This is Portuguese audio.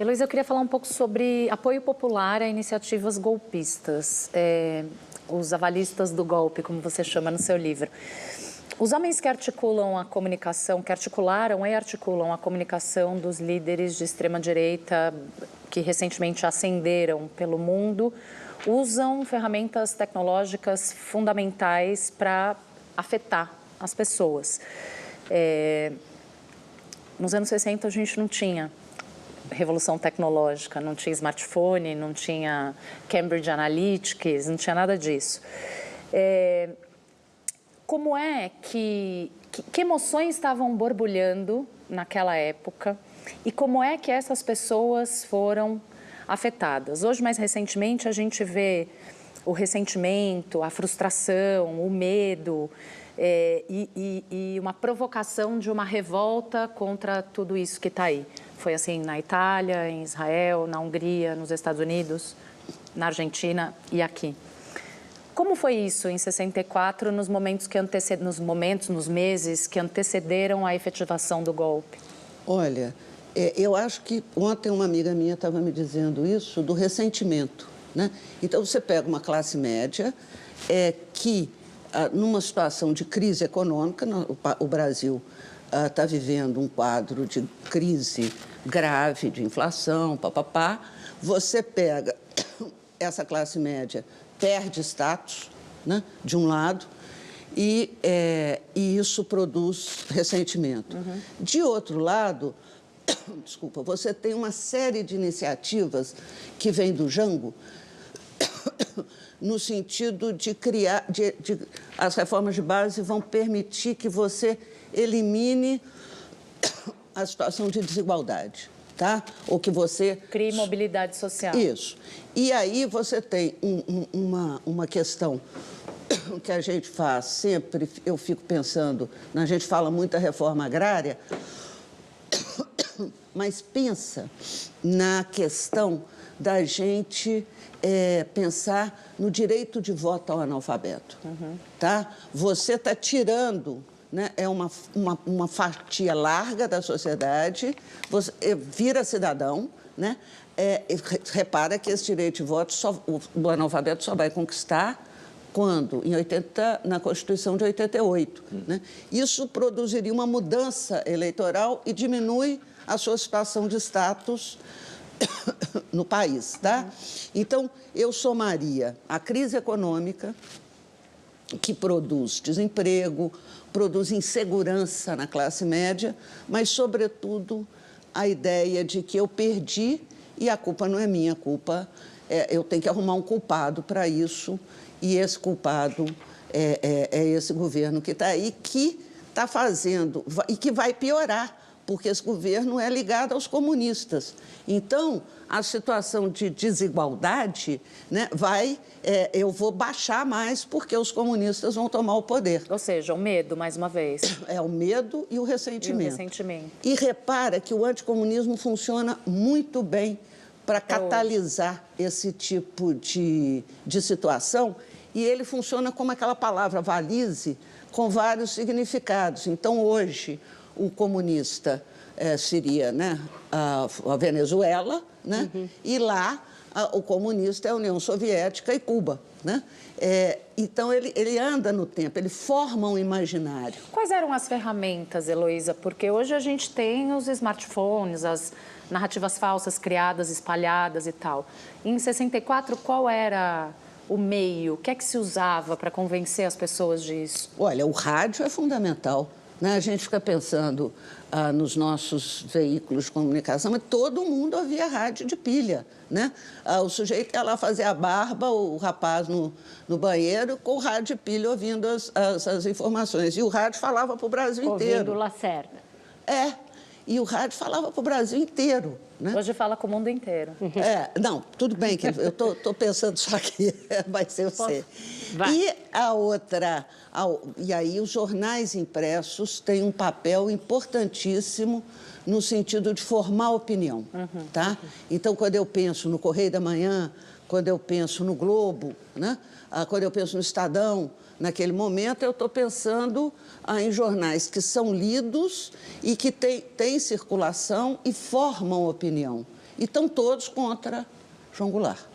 Heloísa, eu queria falar um pouco sobre apoio popular a iniciativas golpistas, os avalistas do golpe, como você chama no seu livro. Os homens que articulam a comunicação, que articularam e articulam a comunicação dos líderes de extrema-direita que recentemente ascenderam pelo mundo, usam ferramentas tecnológicas fundamentais para afetar as pessoas. Nos anos 60 a gente não tinha revolução tecnológica, não tinha smartphone, não tinha Cambridge Analytica, não tinha nada disso. Como é que emoções estavam borbulhando naquela época e como é que essas pessoas foram afetadas? Hoje, mais recentemente, a gente vê o ressentimento, a frustração, o medo e uma provocação de uma revolta contra tudo isso que está aí. Foi assim na Itália, em Israel, na Hungria, nos Estados Unidos, na Argentina e aqui. Como foi isso em 64, nos meses que antecederam a efetivação do golpe? Olha, eu acho que ontem uma amiga minha estava me dizendo isso do ressentimento, né? Então, você pega uma classe média que, numa situação de crise econômica, o Brasil está vivendo um quadro de crise grave, de inflação, papapá. Você pega essa classe média, perde status, né, de um lado, e isso produz ressentimento. Uhum. De outro lado, desculpa, você tem uma série de iniciativas que vêm do Jango no sentido de criar... as reformas de base vão permitir que você elimine a situação de desigualdade, tá? Ou que você... Crie mobilidade social. Isso. E aí você tem uma questão que a gente faz sempre, eu fico pensando, a gente fala muito da reforma agrária, mas pensa na questão da gente pensar no direito de voto ao analfabeto, tá? Você está tirando, né, uma fatia larga da sociedade, você vira cidadão, né? Repara que esse direito de voto, o analfabeto só vai conquistar quando? Na Constituição de 88. Né? Isso produziria uma mudança eleitoral e diminui a sua situação de status no país. Tá? Então, eu somaria a crise econômica, que produz desemprego, produz insegurança na classe média, mas, sobretudo, a ideia de que eu perdi e a culpa não é minha, a culpa eu tenho que arrumar um culpado para isso, e esse culpado é esse governo que está aí, que está fazendo, e que vai piorar, porque esse governo é ligado aos comunistas. Então, a situação de desigualdade, né, eu vou baixar mais, porque os comunistas vão tomar o poder. Ou seja, o medo, mais uma vez. É o medo e o ressentimento. E o ressentimento. E repara que o anticomunismo funciona muito bem para catalisar esse tipo de situação, e ele funciona como aquela palavra valise, com vários significados. Então, hoje, o comunista seria, né, a Venezuela, né? E lá o comunista é a União Soviética e Cuba. Né? Então, ele anda no tempo, ele forma um imaginário. Quais eram as ferramentas, Heloísa? Porque hoje a gente tem os smartphones, as narrativas falsas criadas, espalhadas e tal. Em 64, qual era o meio? O que é que se usava para convencer as pessoas disso? Olha, o rádio é fundamental. Né? A gente fica pensando nos nossos veículos de comunicação, mas todo mundo ouvia rádio de pilha. Né? O sujeito ia lá fazer a barba, o rapaz no banheiro, com o rádio de pilha ouvindo as informações. E o rádio falava para o Brasil inteiro. Ouvindo Lacerda. E o rádio falava para o Brasil inteiro. Né? Hoje fala com o mundo inteiro. Não, tudo bem, que eu estou pensando só que vai ser você. E a outra... E aí os jornais impressos têm um papel importantíssimo no sentido de formar opinião. Tá? Então, quando eu penso no Correio da Manhã, quando eu penso no Globo, né? Quando eu penso no Estadão, naquele momento eu estou pensando em jornais que são lidos e que têm circulação e formam opinião. e estão todos contra João Goulart.